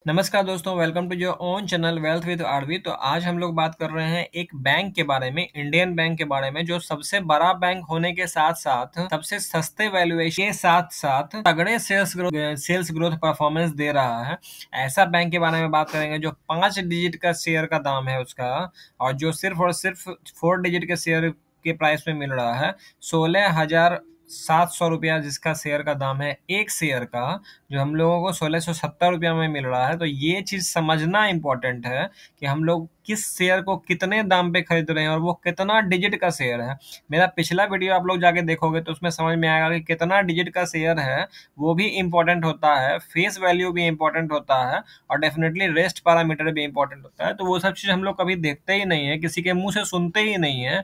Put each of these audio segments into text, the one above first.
नमस्कार दोस्तों, welcome to your own channel wealth with R V. तो आज हम लोग बात कर रहे हैं एक बैंक के बारे में, इंडियन बैंक के बारे में, जो सबसे बड़ा बैंक होने के साथ साथ सबसे सस्ते वैल्यूएशन के साथ साथ तगड़े सेल्स ग्रोथ परफॉर्मेंस दे रहा है। ऐसा बैंक के बारे में बात करेंगे जो 5 डिजिट का शेयर का दाम है उसका, और जो सिर्फ और सिर्फ 4 डिजिट के शेयर के प्राइस में मिल रहा है। 16,700 रुपया जिसका शेयर का दाम है, एक शेयर का, जो हम लोगों को 1670 रुपया में मिल रहा है। तो ये चीज समझना इंपॉर्टेंट है कि हम लोग किस शेयर को कितने दाम पे खरीद रहे हैं और वो कितना डिजिट का शेयर है। मेरा पिछला वीडियो आप लोग जाके देखोगे तो उसमें समझ में आएगा कि कितना डिजिट का शेयर है वो भी इंपॉर्टेंट होता है, फेस वैल्यू भी इंपॉर्टेंट होता है, और डेफिनेटली रेस्ट पैरामीटर भी इंपॉर्टेंट होता है। तो वो सब चीज हम लोग कभी देखते ही नहीं है, किसी के मुंह से सुनते ही नहीं है।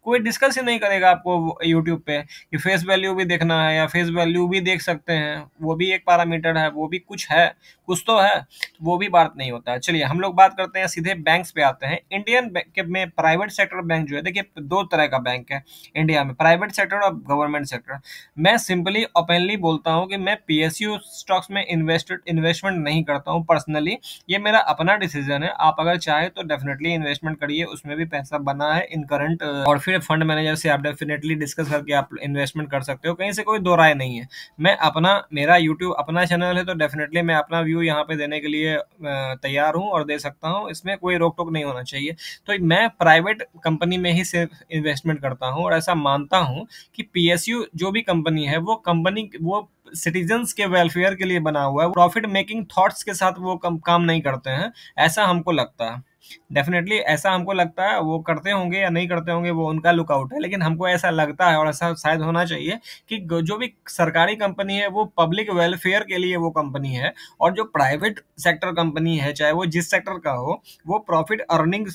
कोई डिस्कस ही नहीं करेगा आपको यूट्यूब पे कि फेस वैल्यू भी देखना है, या फेस वैल्यू भी देख सकते हैं, वो भी एक पैरामीटर है, वो भी कुछ है, कुछ तो है, वो भी बात नहीं होता है। चलिए हम लोग बात करते हैं, सीधे बैंक्स पे आते हैं। इंडियन बैंक में प्राइवेट सेक्टर बैंक जो है, देखिए दो तरह का बैंक है इंडिया में, प्राइवेट सेक्टर और गवर्नमेंट सेक्टर। मैं सिंपली ओपनली बोलता हूँ कि मैं पीएसयू स्टॉक्स में इन्वेस्टमेंट नहीं करता हूँ पर्सनली। ये मेरा अपना डिसीजन है। आप अगर चाहे तो डेफिनेटली इन्वेस्टमेंट करिए, उसमें भी पैसा बना है इन करंट, और फिर फंड मैनेजर से आप डेफिनेटली डिस्कस करके आप इन्वेस्टमेंट कर सकते हो, कहीं से कोई दो राय नहीं है। मैं अपना, मेरा यूट्यूब अपना चैनल है, तो डेफिनेटली मैं अपना व्यू यहाँ पे देने के लिए तैयार हूँ और दे सकता हूँ, इसमें कोई रोक टोक नहीं होना चाहिए। तो मैं प्राइवेट कंपनी में ही सिर्फ इन्वेस्टमेंट करता हूँ, और ऐसा मानता हूँ कि पीएसयू जो भी कंपनी है, वो सिटीजन्स के वेलफेयर के लिए बना हुआ है। प्रॉफिट मेकिंग थॉट्स के साथ वो काम नहीं करते हैं, ऐसा हमको लगता है। डेफिनेटली ऐसा हमको लगता है, वो करते होंगे या नहीं करते होंगे वो उनका लुकआउट है, लेकिन हमको ऐसा लगता है, और ऐसा शायद होना चाहिए, कि जो भी सरकारी कंपनी है वो पब्लिक वेलफेयर के लिए वो कंपनी है, और जो प्राइवेट सेक्टर कंपनी है, चाहे वो जिस सेक्टर का हो, वो प्रॉफिट अर्निंग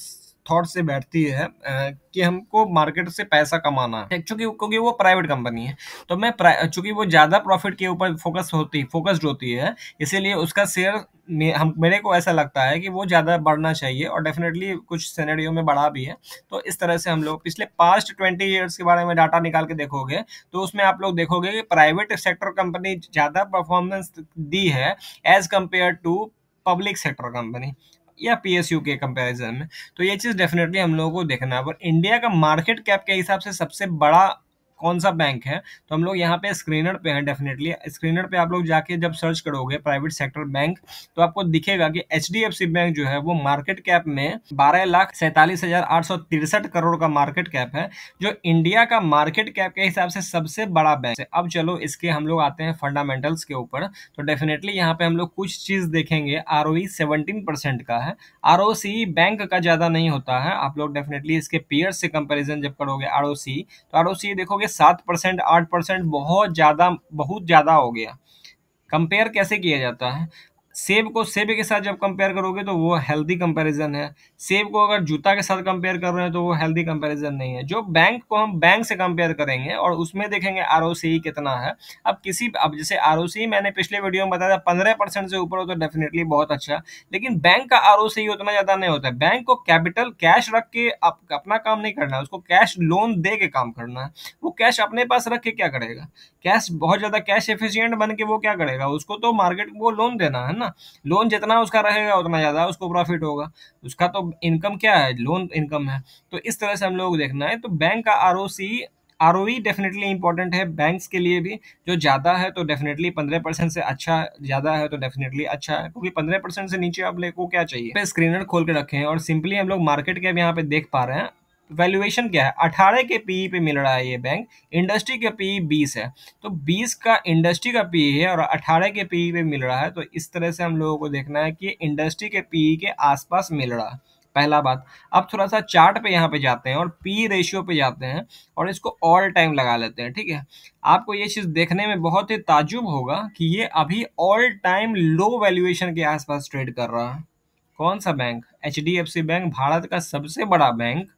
थॉट से बैठती है कि हमको मार्केट से पैसा कमाना है, क्योंकि वो प्राइवेट कंपनी है। तो मैं चूंकि वो ज्यादा प्रॉफिट के ऊपर फोकस्ड होती है, इसीलिए उसका शेयर मेरे को ऐसा लगता है कि वो ज्यादा बढ़ना चाहिए, और डेफिनेटली कुछ सिनेरियो में बढ़ा भी है। तो इस तरह से हम लोग पिछले पास्ट 20 ईयर्स के बारे में डाटा निकाल के देखोगे, तो उसमें आप लोग देखोगे कि प्राइवेट सेक्टर कंपनी ज्यादा परफॉर्मेंस दी है as compare to public sector company या पीएसयू के कंपैरिजन में। तो ये चीज डेफिनेटली हम लोगों को देखना है। पर इंडिया का मार्केट कैप के हिसाब से सबसे बड़ा कौन सा बैंक है, तो हम लोग यहाँ पे स्क्रीनर पे हैं। डेफिनेटली स्क्रीनर पे आप लोग जाके जब सर्च करोगे प्राइवेट सेक्टर बैंक, तो आपको दिखेगा कि एचडीएफसी बैंक जो है वो मार्केट कैप में 12,47,863 करोड़ का मार्केट कैप है, जो इंडिया का मार्केट कैप के हिसाब से सबसे बड़ा बैंक है। अब चलो इसके हम लोग आते हैं फंडामेंटल्स के ऊपर। तो डेफिनेटली यहाँ पे हम लोग कुछ चीज देखेंगे। आरओई 17% का है, आरओसी बैंक का ज्यादा नहीं होता है। आप लोग डेफिनेटली इसके पीयर से कंपेरिजन जब करोगे आरओसी, तो आरओसी देखोगे 7%, 8%, बहुत ज्यादा हो गया। कंपेयर कैसे किया जाता है? सेब को सेब के साथ जब कंपेयर करोगे तो वो हेल्दी कंपैरिजन है। सेब को अगर जूता के साथ कंपेयर कर रहे हैं तो वो हेल्दी कंपैरिजन नहीं है। जो बैंक को हम बैंक से कंपेयर करेंगे और उसमें देखेंगे आरओसी कितना है। अब जैसे आरओसी मैंने पिछले वीडियो में बताया था, 15% से ऊपर हो तो डेफिनेटली बहुत अच्छा, लेकिन बैंक का आरओसी उतना ज्यादा नहीं होता है। बैंक को कैपिटल कैश रख के अपना काम नहीं करना है, उसको कैश लोन दे के काम करना है। वो कैश अपने पास रख के क्या करेगा? कैश बहुत ज्यादा कैश एफिशिएंट बन के वो क्या करेगा? उसको तो मार्केट को लोन देना है ना। लोन जितना उसका रहेगा उतना ज्यादा उसको प्रॉफिट होगा। उसका तो इनकम क्या है? लोन इनकम है। तो इस तरह से हम लोग देखना है। तो बैंक का आरओई डेफिनेटली इंपॉर्टेंट है बैंक्स के लिए भी। जो ज्यादा है तो डेफिनेटली 15% से अच्छा, ज्यादा है तो डेफिनेटली अच्छा है, क्योंकि 15% से नीचे आप लोग को क्या चाहिए। पे स्क्रीनर खोल के रखे हैं और सिंपली हम लोग मार्केट कैप यहाँ पे देख पा रहे हैं। वैल्यूएशन क्या है? 18 के पीई पे मिल रहा है ये बैंक। इंडस्ट्री के पीई 20 है, तो 20 का इंडस्ट्री का पीई है और 18 के पीई पे मिल रहा है। तो इस तरह से हम लोगों को देखना है कि इंडस्ट्री के पीई के आसपास मिल रहा है, पहला बात। अब थोड़ा सा चार्ट पे यहाँ पे जाते हैं और पी रेशियो पे जाते हैं और इसको ऑल टाइम लगा लेते हैं, ठीक है। आपको ये चीज देखने में बहुत ही ताज्जुब होगा कि ये अभी ऑल टाइम लो वैल्यूएशन के आसपास ट्रेड कर रहा है। कौन सा बैंक? एचडीएफसी बैंक, भारत का सबसे बड़ा बैंक,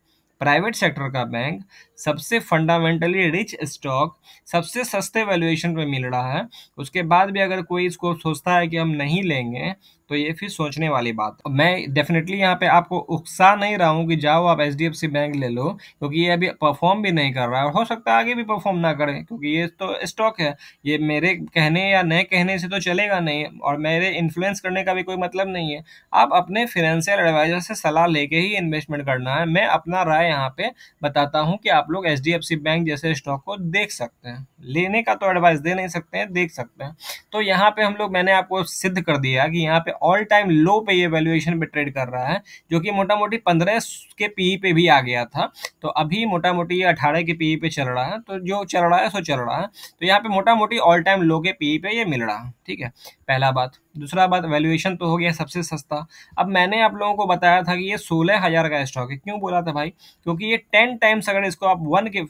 प्राइवेट सेक्टर का बैंक, सबसे फंडामेंटली रिच स्टॉक, सबसे सस्ते वैल्यूएशन पे मिल रहा है। उसके बाद भी अगर कोई इसको सोचता है कि हम नहीं लेंगे, तो ये फिर सोचने वाली बात है। मैं डेफिनेटली यहाँ पे आपको उकसा नहीं रहा हूँ कि जाओ आप एचडीएफसी बैंक ले लो, क्योंकि ये अभी परफॉर्म भी नहीं कर रहा है और हो सकता है आगे भी परफॉर्म ना करे, क्योंकि ये तो स्टॉक है। ये मेरे कहने या नए कहने से तो चलेगा नहीं, और मेरे इन्फ्लुएंस करने का भी कोई मतलब नहीं है। आप अपने फाइनेंशियल एडवाइजर से सलाह लेके ही इन्वेस्टमेंट करना है। मैं अपना राय यहाँ पे बताता हूँ कि आप लोग एचडीएफसी बैंक जैसे स्टॉक को देख सकते हैं। लेने का तो एडवाइस दे नहीं सकते हैं, देख सकते हैं। तो यहाँ पे हम लोग, मैंने आपको सिद्ध कर दिया कि यहाँ पे ऑल टाइम लो पे ये वैल्यूएशन पे ट्रेड कर रहा है, जो कि मोटा मोटी 15 के पीई पे भी आ गया था। तो अभी मोटा मोटी ये 18 के पीई पे चल रहा है। तो जो चल रहा है सो चल रहा है। तो यहाँ पे मोटा मोटी ऑल टाइम लो के पीई पे ये मिल रहा है। ठीक है, पहला बात। दूसरा बात, वैल्यूएशन तो हो गया सबसे सस्ता। अब मैंने आप लोगों को बताया था कि ये 16,000 का स्टॉक है। क्यों बोला था भाई? क्योंकि ये 10 टाइम्स, अगर इसको आप वन के,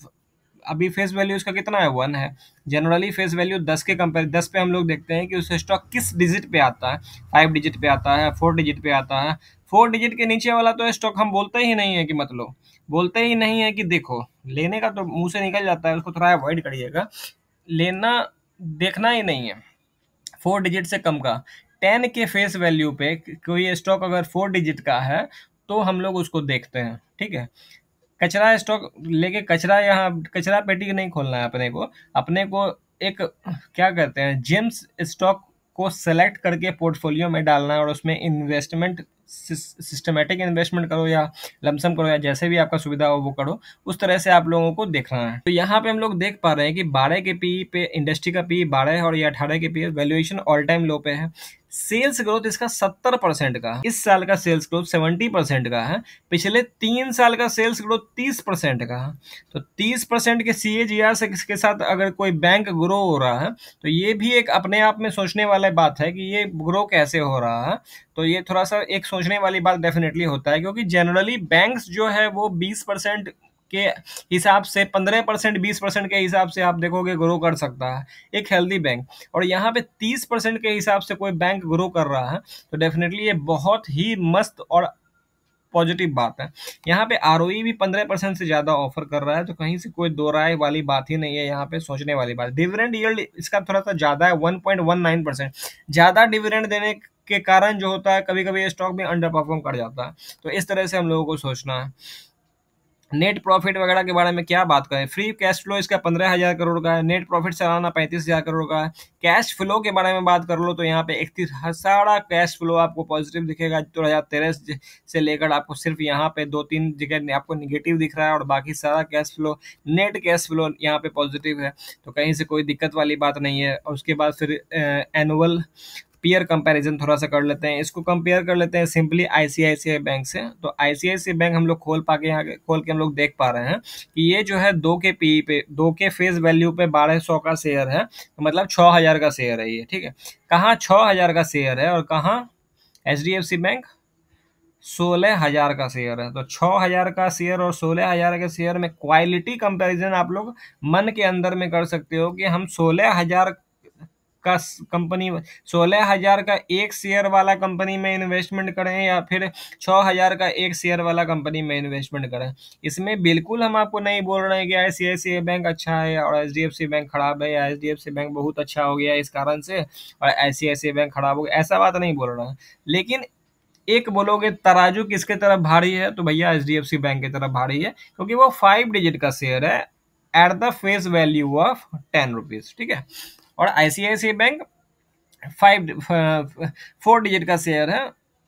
अभी फेस वैल्यू इसका कितना है, 1 है। जनरली फेस वैल्यू 10 के कंपेयर 10 पे हम लोग देखते हैं कि उस स्टॉक किस डिजिट पे आता है। 5 डिजिट पे आता है, 4 डिजिट पे आता है। 4 डिजिट के नीचे वाला तो स्टॉक हम बोलते ही नहीं है कि मतलब बोलते ही नहीं है कि देखो, लेने का तो मुंह से निकल जाता है, उसको थोड़ा अवॉइड करिएगा। लेना, देखना ही नहीं है 4 डिजिट से कम का। 10 के फेस वैल्यू पे कोई स्टॉक अगर 4 डिजिट का है तो हम लोग उसको देखते हैं। ठीक है, कचरा स्टॉक लेके, कचरा यहाँ कचरा पेटी नहीं खोलना है अपने को एक, क्या कहते हैं, जेम्स स्टॉक को सेलेक्ट करके पोर्टफोलियो में डालना है, और उसमें इन्वेस्टमेंट सिस्टमेटिक इन्वेस्टमेंट करो या लमसम करो या जैसे भी आपका सुविधा हो वो करो, उस तरह से आप लोगों को देखना है। तो यहाँ पे हम लोग देख पा रहे हैं कि 12 के पी पे इंडस्ट्री का पी 12 है, और ये 18 के पी वैल्यूएशन ऑल टाइम लो पे है। सेल्स ग्रोथ इसका 70% का है। इस साल का सेल्स ग्रोथ 70% का है। पिछले 3 साल का सेल्स ग्रोथ 30% का है। तो 30% के सीएजीआर से के साथ अगर कोई बैंक ग्रो हो रहा है, तो ये भी एक अपने आप में सोचने वाली बात है कि ये ग्रो कैसे हो रहा है। तो ये थोड़ा सा एक सोचने वाली बात डेफिनेटली होता है, क्योंकि जनरली बैंक्स जो है वो 20% के हिसाब से, 15%, 20% के हिसाब से आप देखोगे ग्रो कर सकता है एक हेल्दी बैंक। और यहाँ पे 30% के हिसाब से कोई बैंक ग्रो कर रहा है, तो डेफिनेटली ये बहुत ही मस्त और पॉजिटिव बात है। यहाँ पे आरओई भी 15% से ज्यादा ऑफर कर रहा है, तो कहीं से कोई दो राय वाली बात ही नहीं है। यहाँ पे सोचने वाली बात, डिविडेंड यील्ड इसका थोड़ा सा ज्यादा है, 1.19%। ज्यादा डिविडेंड देने के कारण जो होता है, कभी कभी स्टॉक भी अंडर परफॉर्म कर जाता है। तो इस तरह से हम लोगों को सोचना है। नेट प्रॉफिट वगैरह के बारे में क्या बात करें, फ्री कैश फ्लो इसका 15,000 करोड़ का है, नेट प्रॉफिट सालाना 35,000 करोड़ का है। कैश फ्लो के बारे में बात कर लो तो यहाँ पे 31 सारा कैश फ्लो आपको पॉजिटिव दिखेगा। 2013 से लेकर आपको सिर्फ यहाँ पे 2-3 जगह आपको निगेटिव दिख रहा है, और बाकी सारा cash flow, net cash flow यहाँ पे पॉजिटिव है। तो कहीं से कोई दिक्कत वाली बात नहीं है। और उसके बाद फिर एनुअल पीयर कंपैरिजन थोड़ा सा कर लेते हैं। इसको कंपेयर कर लेते हैं सिंपली आईसीआईसीआई बैंक से। तो आईसीआईसीआई बैंक हम लोग खोल के हम लोग देख पा रहे हैं कि ये जो है 2 के पी पे, 2 के फेस वैल्यू पे 1200 का शेयर है, तो मतलब 6,000 का शेयर है ये। ठीक है, कहाँ 6,000 का शेयर है और कहाँ एचडीएफसी बैंक 16,000 का शेयर है। तो 6,000 का शेयर और 16,000 के शेयर में क्वालिटी कंपैरिजन आप लोग मन के अंदर में कर सकते हो कि हम 16,000 का कंपनी, 16,000 का एक शेयर वाला कंपनी में इन्वेस्टमेंट करें या फिर 6,000 का एक शेयर वाला कंपनी में इन्वेस्टमेंट करें। इसमें बिल्कुल हम आपको नहीं बोल रहे हैं कि आईसीआईसीआई बैंक अच्छा है और एचडीएफसी बैंक खराब है, या एचडीएफसी बैंक बहुत अच्छा हो गया इस कारण से और आईसीआईसीआई बैंक खराब हो गया, ऐसा बात नहीं बोल रहा है। लेकिन एक बोलोगे तराजू किसके तरफ भारी है, तो भैया एचडीएफसी बैंक की तरफ भारी है, क्योंकि वो 5 डिजिट का शेयर है at the face value of 10 rupees. ठीक है, और आईसीआईसीआई बैंक 4 डिजिट का शेयर है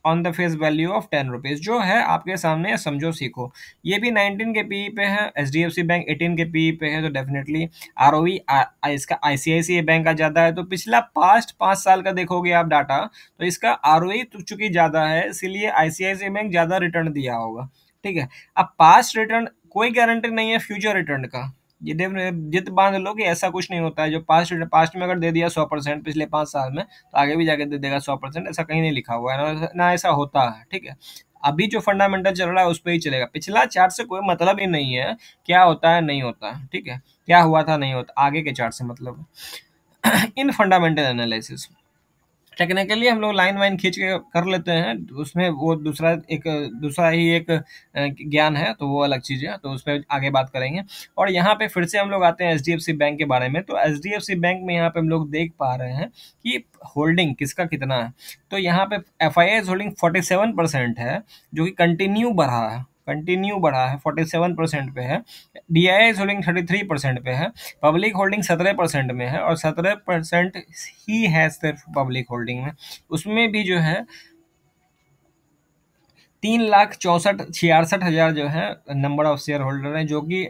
on the face value of 10 rupees, जो है आपके सामने, समझो सीखो। ये भी 19 के पी पे है, एचडीएफसी बैंक 18 के पी पे है। तो डेफिनेटली आरओई इसका आईसीआईसीआई बैंक का ज्यादा है। तो पिछला पास्ट 5 साल का देखोगे आप डाटा, तो इसका आरओई चूंकि ज्यादा है, इसीलिए आईसीआईसीआई बैंक ज्यादा रिटर्न दिया होगा। ठीक है, अब पास्ट रिटर्न कोई गारंटी नहीं है फ्यूचर रिटर्न का। ये जित बांध लो कि ऐसा कुछ नहीं होता है। जो पास्ट में अगर दे दिया 100% पिछले 5 साल में, तो आगे भी जाके दे देगा 100%, ऐसा कहीं नहीं लिखा हुआ है ना ऐसा होता है। ठीक है, अभी जो फंडामेंटल चल रहा है उस पर ही चलेगा। पिछला चार्ट से कोई मतलब ही नहीं है क्या होता है नहीं होता है। ठीक है, क्या हुआ था नहीं होता, आगे के चार्ट से मतलब इन फंडामेंटल एनालिसिस। टेक्निकली हम लोग लाइन वाइन खींच के कर लेते हैं, उसमें वो दूसरा ही एक ज्ञान है, तो वो अलग चीज़ है, तो उस पर आगे बात करेंगे। और यहाँ पे फिर से हम लोग आते हैं एचडीएफसी बैंक के बारे में। तो एचडीएफसी बैंक में यहाँ पे हम लोग देख पा रहे हैं कि होल्डिंग किसका कितना है। तो यहाँ पे एफ आई होल्डिंग 47% है, जो कि कंटिन्यू बढ़ा है 47% पे है। डी आई होल्डिंग 33% पे है। पब्लिक होल्डिंग 17% में है, और 17% ही है सिर्फ पब्लिक होल्डिंग में। उसमें भी जो है 3,64,66,000 जो है नंबर ऑफ शेयर होल्डर हैं, जो कि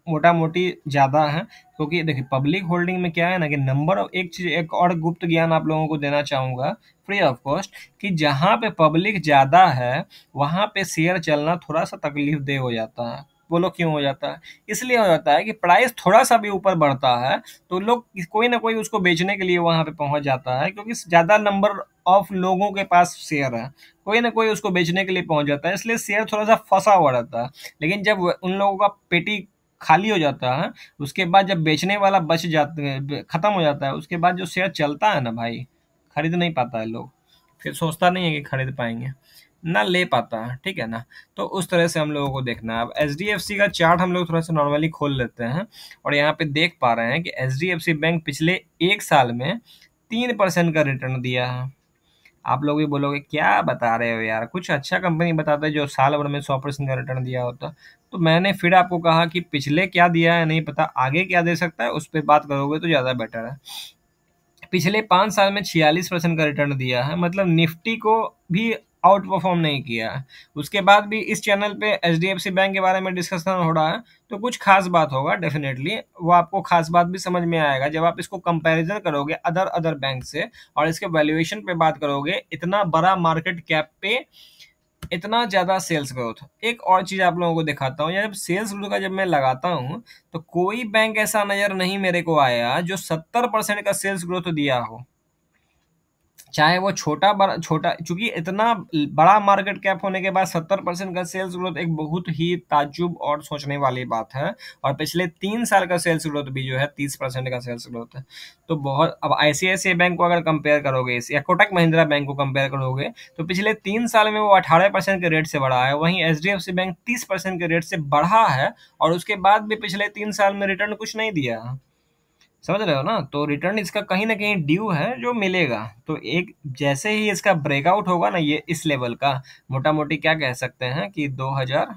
मोटा मोटी ज़्यादा है। क्योंकि देखिए पब्लिक होल्डिंग में क्या है ना कि नंबर ऑफ, एक चीज़ एक और गुप्त ज्ञान आप लोगों को देना चाहूँगा फ्री ऑफ कॉस्ट, कि जहाँ पे पब्लिक ज़्यादा है वहाँ पे शेयर चलना थोड़ा सा तकलीफ दे हो जाता है। बोलो क्यों हो जाता है? इसलिए हो जाता है कि प्राइस थोड़ा सा भी ऊपर बढ़ता है तो लोग कोई ना कोई उसको बेचने के लिए वहाँ पे पहुँच जाता है, क्योंकि ज़्यादा नंबर ऑफ लोगों के पास शेयर है, कोई ना कोई उसको बेचने के लिए पहुँच जाता है, इसलिए शेयर थोड़ा सा फंसा हुआ रहता है। लेकिन जब उन लोगों का पेटी खाली हो जाता है, उसके बाद जब बेचने वाला बच जाता है, खत्म हो जाता है, उसके बाद जो शेयर चलता है ना भाई, खरीद नहीं पाता है लोग, फिर सोचता नहीं है कि खरीद पाएंगे, ना ले पाता है, ठीक है ना। तो उस तरह से हम लोगों को देखना है। अब एच डी एफ सी का चार्ट हम लोग थोड़ा सा नॉर्मली खोल लेते हैं, और यहाँ पे देख पा रहे हैं कि H D F C bank पिछले एक साल में 3% का रिटर्न दिया है। आप लोग भी बोलोगे क्या बता रहे हो यार, कुछ अच्छा कंपनी बताते जो साल भर में 100% का रिटर्न दिया होता। तो मैंने फिर आपको कहा कि पिछले क्या दिया है नहीं पता, आगे क्या दे सकता है उस पर बात करोगे तो ज़्यादा बेटर है। पिछले 5 साल में 46% का रिटर्न दिया है, मतलब निफ्टी को भी आउट परफॉर्म नहीं किया है। उसके बाद भी इस चैनल पे H D F C bank के बारे में डिस्कशन हो रहा है, तो कुछ खास बात होगा डेफिनेटली, वो आपको खास बात भी समझ में आएगा जब आप इसको कंपैरिजन करोगे अदर अदर बैंक से, और इसके वैल्यूएशन पे बात करोगे। इतना बड़ा मार्केट कैप पे इतना ज़्यादा सेल्स ग्रोथ। एक और चीज़ आप लोगों को दिखाता हूँ, जब सेल्स ग्रोथ का जब मैं लगाता हूँ तो कोई बैंक ऐसा नज़र नहीं मेरे को आया जो 70% का सेल्स ग्रोथ दिया हो, चाहे वो छोटा, चूंकि इतना बड़ा मार्केट कैप होने के बाद 70% का सेल्स ग्रोथ एक बहुत ही ताज्जुब और सोचने वाली बात है। और पिछले 3 साल का सेल्स ग्रोथ भी जो है 30% का सेल्स ग्रोथ है। तो बहुत, अब आईसीआईसीआई बैंक को अगर कंपेयर करोगे या कोटक महिंद्रा बैंक को कंपेयर करोगे तो पिछले 3 साल में वो 18% के रेट से बढ़ा है, वहीं H D F C bank 30% के रेट से बढ़ा है, और उसके बाद भी पिछले 3 साल में रिटर्न कुछ नहीं दिया है। समझ रहे हो ना? तो रिटर्न इसका कहीं न कहीं ड्यू है जो मिलेगा। तो एक जैसे ही इसका ब्रेकआउट होगा ना ये इस लेवल का, मोटा-मोटी क्या कह सकते हैं कि 2000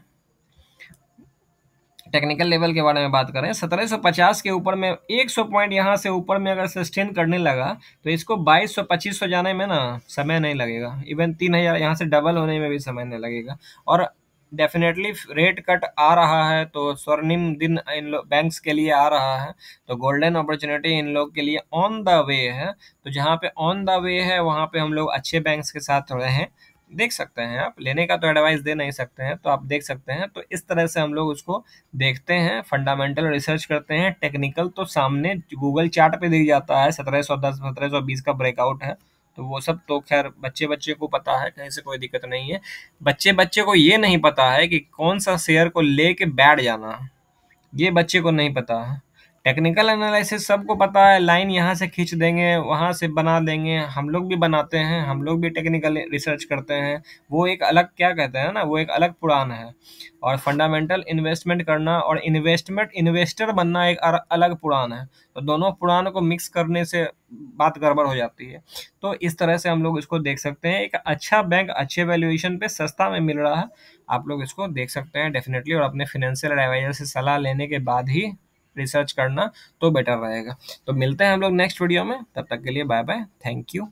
टेक्निकल लेवल के बारे में बात करें, 1750 के ऊपर में 100 पॉइंट यहाँ से ऊपर में अगर सस्टेन करने लगा तो इसको 2200-2500 जाने में ना समय नहीं लगेगा। इवन 3000 यहाँ से डबल होने में भी समय नहीं लगेगा। और डेफिनेटली रेट कट आ रहा है, तो स्वर्णिम दिन इन बैंक्स के लिए आ रहा है, तो गोल्डन अपॉर्चुनिटी इन लोग के लिए ऑन द वे है। तो जहाँ पे ऑन द वे है वहाँ पे हम लोग अच्छे बैंक्स के साथ रहें, देख सकते हैं। आप लेने का तो एडवाइस दे नहीं सकते हैं, तो आप देख सकते हैं। तो इस तरह से हम लोग उसको देखते हैं, फंडामेंटल रिसर्च करते हैं। टेक्निकल तो सामने गूगल चार्ट पे दिख जाता है, 1710 1720 का ब्रेकआउट है, तो वो सब तो खैर बच्चे बच्चे को पता है, कहीं से कोई दिक्कत नहीं है। बच्चे बच्चे को ये नहीं पता है कि कौन सा शेयर को लेके बैठ जाना, ये बच्चे को नहीं पता है। टेक्निकल एनालिसिस सबको पता है, लाइन यहाँ से खींच देंगे, वहाँ से बना देंगे, हम लोग भी बनाते हैं, हम लोग भी टेक्निकल रिसर्च करते हैं। वो एक अलग क्या कहते हैं ना, वो एक अलग पुराण है। और फंडामेंटल इन्वेस्टमेंट करना और इन्वेस्टर बनना एक अलग पुराण है। तो दोनों पुराण को मिक्स करने से बात गड़बड़ हो जाती है। तो इस तरह से हम लोग इसको देख सकते हैं। एक अच्छा बैंक अच्छे वैल्यूएशन पे सस्ता में मिल रहा है, आप लोग इसको देख सकते हैं डेफिनेटली। और अपने फाइनेंशियल एडवाइजर से सलाह लेने के बाद ही रिसर्च करना तो बेटर रहेगा। तो मिलते हैं हम लोग नेक्स्ट वीडियो में, तब तक के लिए बाय बाय, थैंक यू।